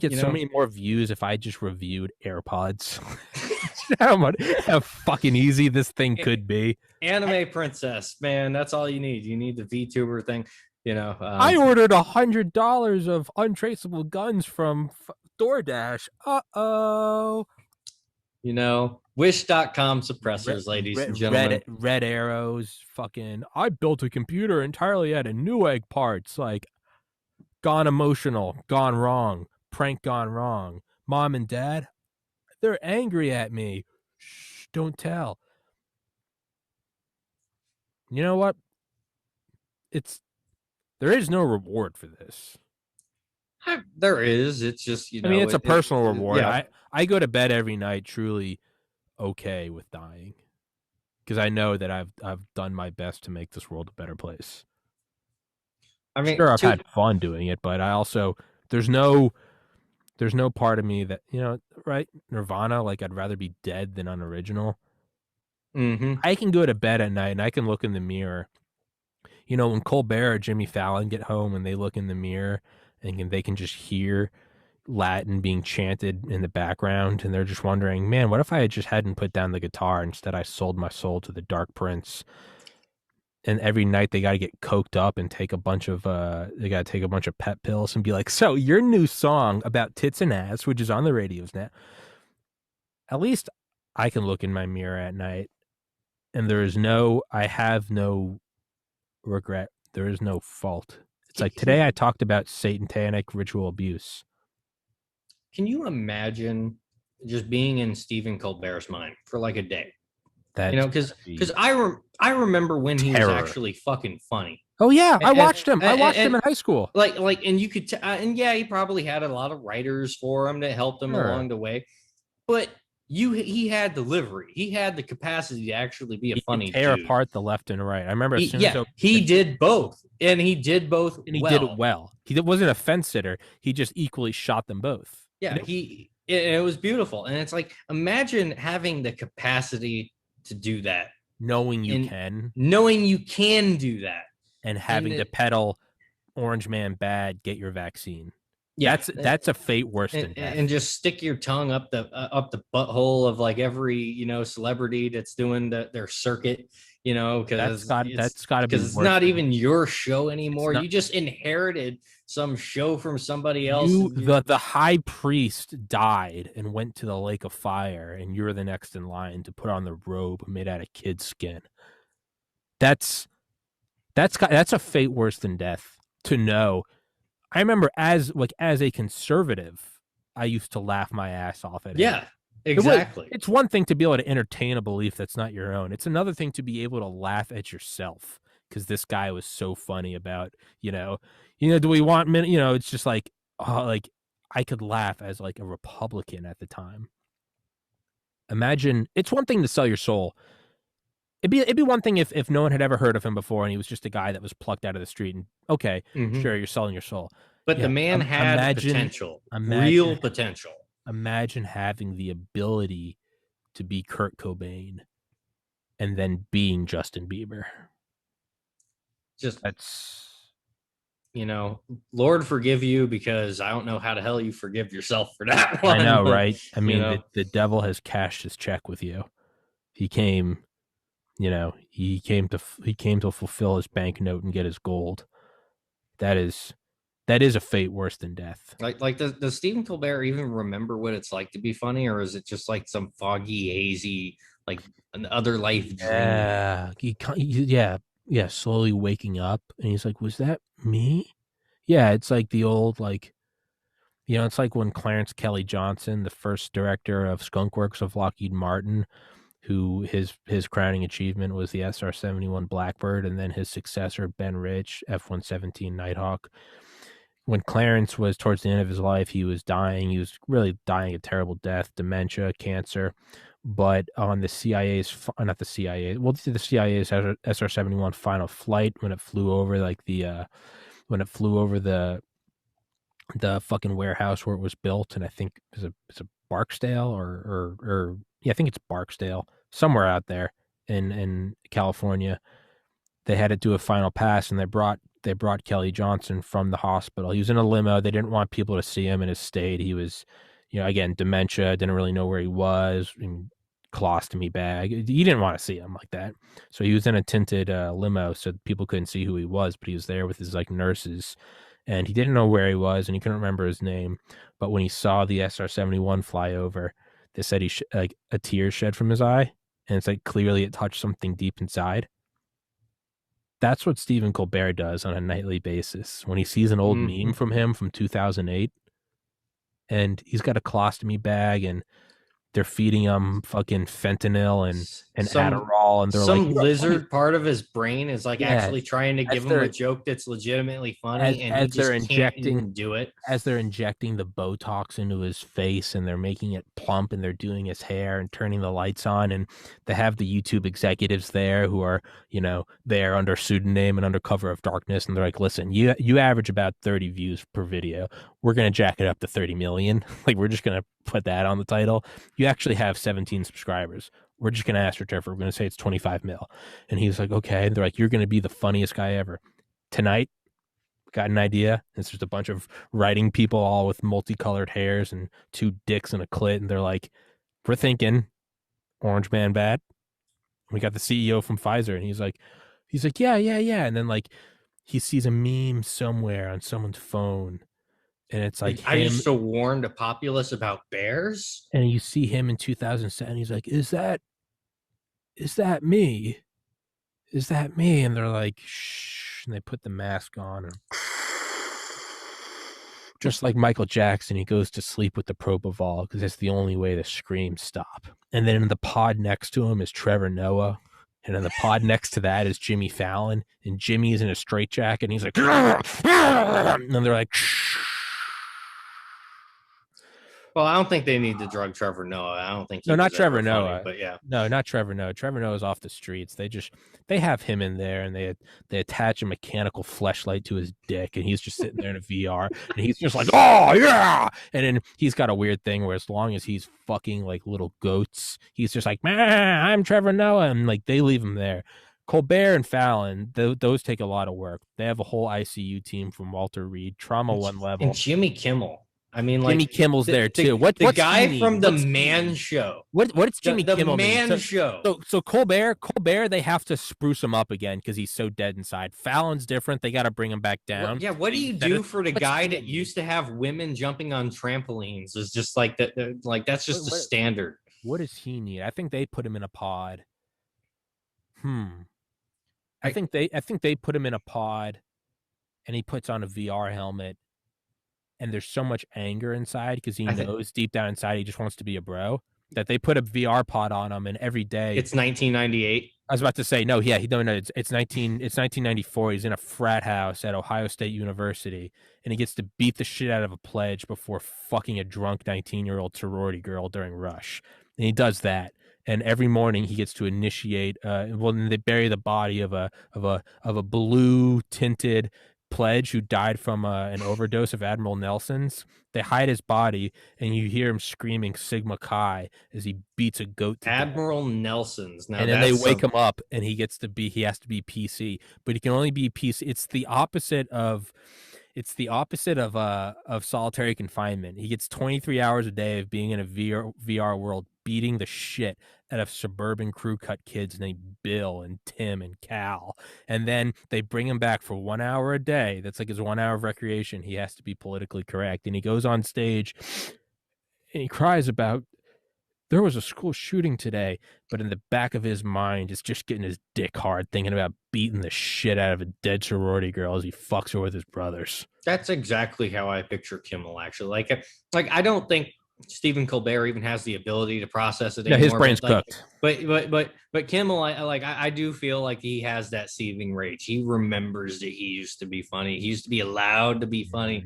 get so many more views if I just reviewed AirPods. how fucking easy this thing could be. Anime princess, man, that's all you need. You need the VTuber thing. I ordered $100 of untraceable guns from DoorDash. Uh-oh. Wish.com suppressors, ladies and gentlemen. Red arrows. Fucking, I built a computer entirely out of Newegg parts. Like, gone emotional, gone wrong, prank gone wrong. Mom and dad, they're angry at me. Shh, don't tell. You know what? There is no reward for this. There is. It's just, I mean, it's a personal reward. Yeah. I go to bed every night truly okay with dying because I know that I've done my best to make this world a better place. I mean, sure, I've had fun doing it, but I also there's no part of me that, right? Nirvana, like, I'd rather be dead than unoriginal. Mm-hmm. I can go to bed at night and I can look in the mirror. When Colbert or Jimmy Fallon get home and they look in the mirror and they can just hear Latin being chanted in the background, and they're just wondering, man, what if I just hadn't put down the guitar? Instead, I sold my soul to the Dark Prince. And every night they got to get coked up and take a bunch of pep pills and be like, so your new song about tits and ass, which is on the radios now. At least I can look in my mirror at night and I have no regret. There is no fault. It's like today I talked about satanic ritual abuse. Can you imagine just being in Stephen Colbert's mind for like a day? Because I remember when he was actually fucking funny. Oh yeah, I watched him. I watched him in high school. And you could, and yeah, he probably had a lot of writers for him that helped him along the way. But he had delivery. He had the capacity to actually be a funny dude. Tear apart the left and right. I remember. He did both, and he did both, and he did it well. He wasn't a fence sitter. He just equally shot them both. Yeah, it was beautiful, and it's like, imagine having the capacity to do that, knowing you can do that, and having to peddle Orange Man bad, get your vaccine. Yeah, that's a fate worse than death. And just stick your tongue up the butthole of like every celebrity that's doing their circuit, because that's got to be, because it's not even your show anymore. You just inherited some show from somebody else. The high priest died and went to the lake of fire, and you're the next in line to put on the robe made out of kid skin. That's a fate worse than death. To know. I remember as a conservative, I used to laugh my ass off at it. Yeah, exactly. It's one thing to be able to entertain a belief that's not your own. It's another thing to be able to laugh at yourself because this guy was so funny about, do we want, it's just like, like I could laugh as like a Republican at the time. Imagine, it's one thing to sell your soul. It'd be one thing if no one had ever heard of him before and he was just a guy that was plucked out of the street and sure, you're selling your soul. But the man had potential, real potential. Imagine having the ability to be Kurt Cobain and then being Justin Bieber. That's Lord forgive you, because I don't know how the hell you forgive yourself for that one. I know, right? I mean, the devil has cashed his check with you. He came to fulfill his banknote and get his gold. That is a fate worse than death. Like does Stephen Colbert even remember what it's like to be funny, or is it just like some foggy, hazy, like an other life dream? Yeah, slowly waking up, and he's like, "Was that me?" Yeah, it's like the old it's like when Clarence Kelly Johnson, the first director of Skunkworks of Lockheed Martin, who his crowning achievement was the SR-71 Blackbird, and then his successor, Ben Rich, F-117 Nighthawk. When Clarence was towards the end of his life, he was dying. He was really dying a terrible death, dementia, cancer. But on the CIA's SR-71 final flight, when it flew over the fucking warehouse where it was built, and I think it's a Barksdale or I think it's Barksdale, somewhere out there in California. They had to do a final pass, and they brought they brought Kelly Johnson from the hospital. He was in a limo. They didn't want people to see him in his state. He was, again, dementia, didn't really know where he was, colostomy bag. He didn't want to see him like that. So he was in a tinted limo so people couldn't see who he was, but he was there with his nurses, and he didn't know where he was and he couldn't remember his name. But when he saw the SR-71 fly over, they said a tear shed from his eye, and it's clearly it touched something deep inside. That's what Stephen Colbert does on a nightly basis. When he sees an old meme from him from 2008, and he's got a colostomy bag, and they're feeding him fucking fentanyl and Adderall, and they're some lizard part of his brain is actually trying to give him a joke that's legitimately funny, and he just can't even do it. As they're injecting the Botox into his face, and they're making it plump, and they're doing his hair and turning the lights on, and they have the YouTube executives there who are, there under pseudonym and under cover of darkness, and they're like, listen, you average about 30 views per video. We're gonna jack it up to 30 million. We're just gonna put that on the title. You actually have 17 subscribers. We're just going to AstroTurf. We're going to say it's 25 mil. And he's like, okay. And they're like, you're going to be the funniest guy ever. Tonight, got an idea. It's just a bunch of writing people all with multicolored hairs and two dicks and a clit. And they're like, we're thinking Orange Man bad. We got the CEO from Pfizer. And he's like, yeah. And then he sees a meme somewhere on someone's phone. And it's like I used to warn the populace about bears. And you see him in 2007. He's like, is that me? Is that me? And they're like, shh. And they put the mask on. And just like Michael Jackson, he goes to sleep with the propofol because that's the only way the screams stop. And then in the pod next to him is Trevor Noah. And in the pod next to that is Jimmy Fallon. And Jimmy's in a straitjacket. And he's like, and they're like, shh. Well, I don't think they need to drug Trevor Noah. I don't think. No, not Trevor Noah. Funny, but yeah. No, not Trevor Noah. Trevor Noah's off the streets. They have him in there, and they attach a mechanical fleshlight to his dick, and he's just sitting there in a VR, and he's just like, oh yeah. And then he's got a weird thing where as long as he's fucking little goats, he's just like, man, I'm Trevor Noah, and they leave him there. Colbert and Fallon, those take a lot of work. They have a whole ICU team from Walter Reed, Trauma One Level, and Jimmy Kimmel. I mean, Jimmy Kimmel's there too. What's the guy from the Man Show? What's Jimmy Kimmel? The Man Show. So Colbert, they have to spruce him up again because he's so dead inside. Fallon's different. They got to bring him back down. What do you do for the guy that used to have women jumping on trampolines? Is just like that. That's just the standard. What does he need? I think they put him in a pod. I think they put him in a pod, and he puts on a VR helmet. And there's so much anger inside because he knows deep down inside he just wants to be a bro that they put a VR pod on him, and every day it's 1998. I was about to say no, it's 1994. He's in a frat house at Ohio State University, and he gets to beat the shit out of a pledge before fucking a drunk 19-year-old sorority girl during rush, and he does that. And every morning he gets to initiate. Then they bury the body of a blue tinted pledge who died from an overdose of Admiral Nelson's. They hide his body, and you hear him screaming Sigma Chi as he beats a goat to Admiral Nelson's. Now, and then they wake him up, and he has to be PC, but he can only be PC. It's the opposite of solitary confinement. He gets 23 hours a day of being in a VR world, beating the shit out of suburban crew cut kids named Bill and Tim and Cal. And then they bring him back for 1 hour a day. That's his 1 hour of recreation. He has to be politically correct. And he goes on stage and he cries about, there was a school shooting today, but in the back of his mind, it's just getting his dick hard, thinking about beating the shit out of a dead sorority girl as he fucks her with his brothers. That's exactly how I picture Kimmel, actually. I don't think Stephen Colbert even has the ability to process it anymore. Yeah, his brain's cooked. But Kimmel, I do feel like he has that seething rage. He remembers that he used to be funny. He used to be allowed to be funny.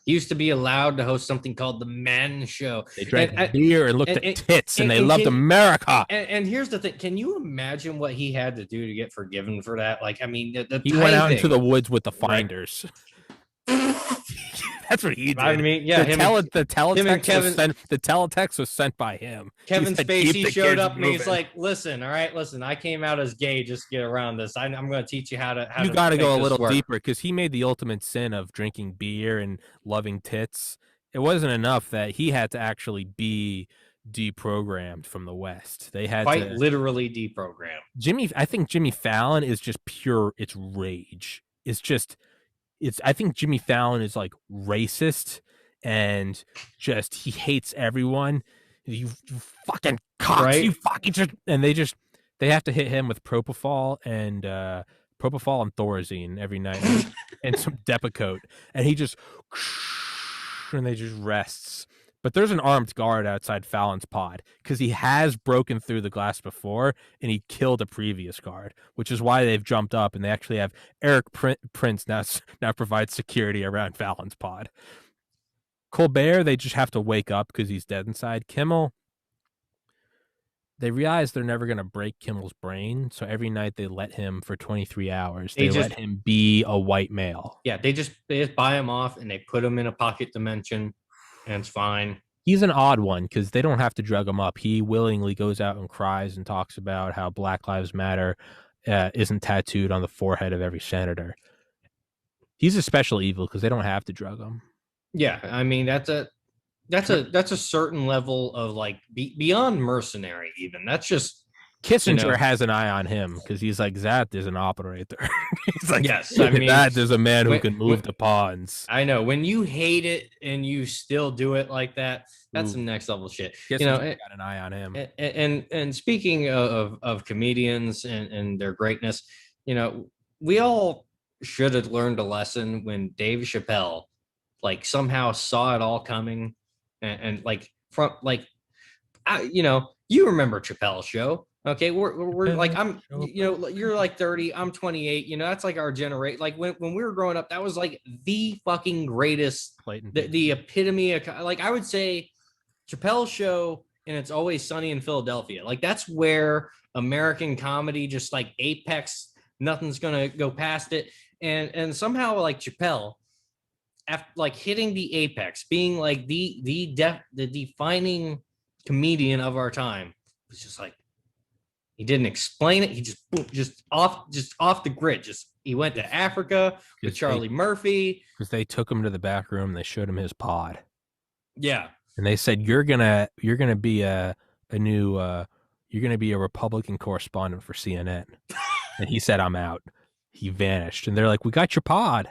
He used to be allowed to host something called the Man Show. They drank beer and looked at tits, and they loved America. And here's the thing: can you imagine what he had to do to get forgiven for that? He went out into the woods with the finders. That's what he I did. mean, yeah, The him and teletext was Kevin sent. The teletext was sent by him. He Kevin said, "Keep Spacey the showed kids up and he's moving." like, "Listen, all right, listen. I came out as gay just to get around this. I'm going to teach you how You to got to make go a this little work." deeper because he made the ultimate sin of drinking beer and loving tits. It wasn't enough that he had to actually be deprogrammed from the West. They had Quite to literally deprogrammed. I think Jimmy Fallon is just pure it's rage. It's I think Jimmy Fallon is like racist and just he hates everyone. You fucking cocks, you Right? fucking just and they have to hit him with propofol and Thorazine every night and some Depakote and he just and they just rests. But there's an armed guard outside Fallon's pod because he has broken through the glass before and he killed a previous guard, which is why they've jumped up and they actually have Eric Prince now provides security around Fallon's pod. Colbert, they just have to wake up because he's dead inside. Kimmel, they realize they're never going to break Kimmel's brain, so every night they let him for 23 hours. They They just let him be a white male. yeah, they just buy him off and they put him in a pocket dimension, and it's fine. He's an odd one because they don't have to drug him up. He willingly goes out and cries and talks about how Black Lives Matter isn't tattooed on the forehead of every senator. He's a special evil because they don't have to drug him. Yeah, I mean that's a certain level of like beyond mercenary. Even that's just Kissinger has an eye on him because he's like, that is an operator. He's like, yes. I mean that is a man who can move when, the pawns. I know when you hate it and you still do it like that. That's some next level shit. Kissinger got an eye on him. And speaking of comedians and their greatness, we all should have learned a lesson when Dave Chappelle like somehow saw it all coming and like from like you remember Chappelle's show. Okay, we're like you're like 30, I'm 28. That's like our generation. Like when we were growing up, that was like the fucking greatest, the epitome of like I would say Chappelle's show and It's Always Sunny in Philadelphia. Like that's where American comedy just like apex. Nothing's gonna go past it. And somehow like Chappelle, after like hitting the apex, being like the defining comedian of our time, was just like he didn't explain it. He just off the grid. Just he went to Africa with Charlie Murphy because they took him to the back room. They showed him his pod. Yeah, and they said you're gonna be a new you're gonna be a Republican correspondent for CNN. And he said, I'm out. He vanished, and they're like, we got your pod.